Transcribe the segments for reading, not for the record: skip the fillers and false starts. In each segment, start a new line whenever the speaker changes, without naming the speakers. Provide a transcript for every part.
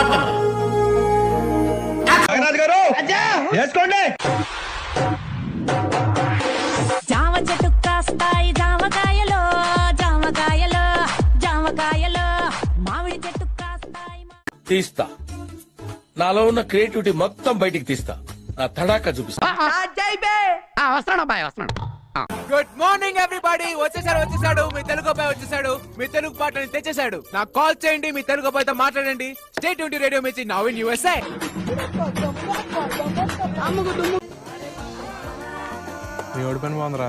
మాట్లాడుతున్నాను.
జామ చెట్టు కాస్తాయి జామకాయలో, జామకాయలో, జామకాయలో, మామిడి చెట్టు కాస్తాయి.
తీస్తా, నాలో ఉన్న క్రియేటివిటీ మొత్తం బయటికి తీస్తా, నా తడాక చూపిస్తా.
వస్తున్నాడు అబ్బాయి, వస్తున్నాడు.
Good morning everybody. వచ్చేసాడు మీ తెలుగు అబ్బాయి వచ్చేసాడు. మీ తెలుగు పాటని తెచ్చేసాడు. నాకు కాల్ చేయండి, మీ తెలుగు అబ్బాయితో మాట్లాడండి. స్టే ట్యూన్ టు రేడియో మిర్చి నౌ ఇన్ యూఎస్ఏ.
నీ ఓడి పని బాగుందిరా.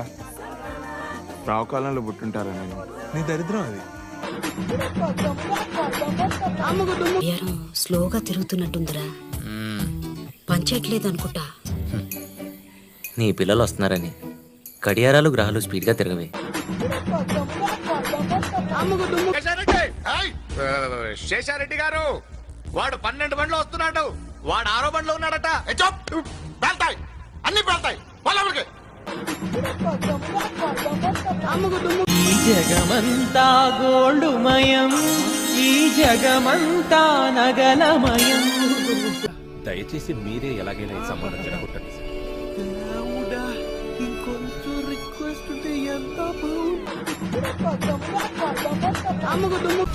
రావు కాలంలో పుట్టుంటారా నేను. నీ దరిద్రం అది.
స్లోగా తిరుగుతున్నట్టుందిరా, పంచట్లేదు అనుకుంటా.
నీ పిల్లలు వస్తున్నారని గడియారాలు గ్రహాలు స్పీడ్ గా తిరగవే.
శేషారెడ్డి గారు, వాడు 12 బండ్లు వస్తున్నాడు, వాడు 6వ బండ్లో ఉన్నాడట. అన్ని పెడతాయి.
ఈ జగమంతా గోల్డుమయం, ఈ జగమంతా నగలమయం.
దయచేసి మీరే ఎలాగైనా ఈ సంబంధం చెడగొట్టండి.
ఇంకొంచెం రిక్వెస్ట్ ఉంటే ఎంత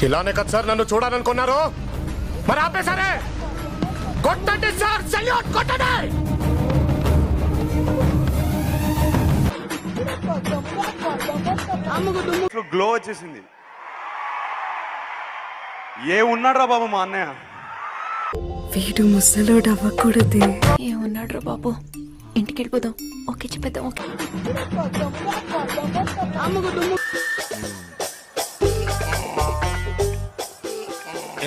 ఇలానే కదా సార్ నన్ను చూడాలనుకున్నారు, మరి ఆపేసారే. కొట్టండి సార్, సల్యూట్ కొట్టండి.
గ్లో వచ్చేసింది. ఏ ఉన్నాడు రా బాబు మా అన్నయ్య.
వీడు ముసలోడు అవ్వకూడదు.
ఏమన్నాడు రా బాబు, ఇంటికి వెళ్ళిపోదాం. ఓకే చెప్పేద్దాం. ఓకే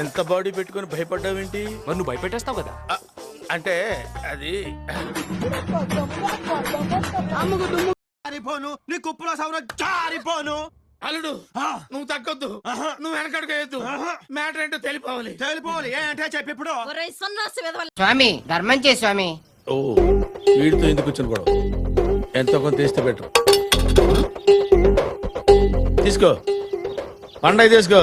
ఎంత బాడీ పెట్టుకుని భయపడ్డావేంటి?
మరి నువ్వు భయపెట్టేస్తావు కదా.
అంటే అది
నీ కుప్పలో సవరం జారిపోను.
అల్లుడు, నువ్వు తగ్గొద్దు, నువ్వు వెనకడుగేయద్దు. మ్యాటర్ ఏంటో తెలిపోవాలి.
ఏంటంటే చెప్పి ఇప్పుడు.
స్వామి ధర్మం చే స్వామి.
ఓ, వీడితో ఎందుకు కూర్చొని కూడా ఎంతో కొంత తీస్తే బెటర్. తీసుకో, పండగ తీసుకో.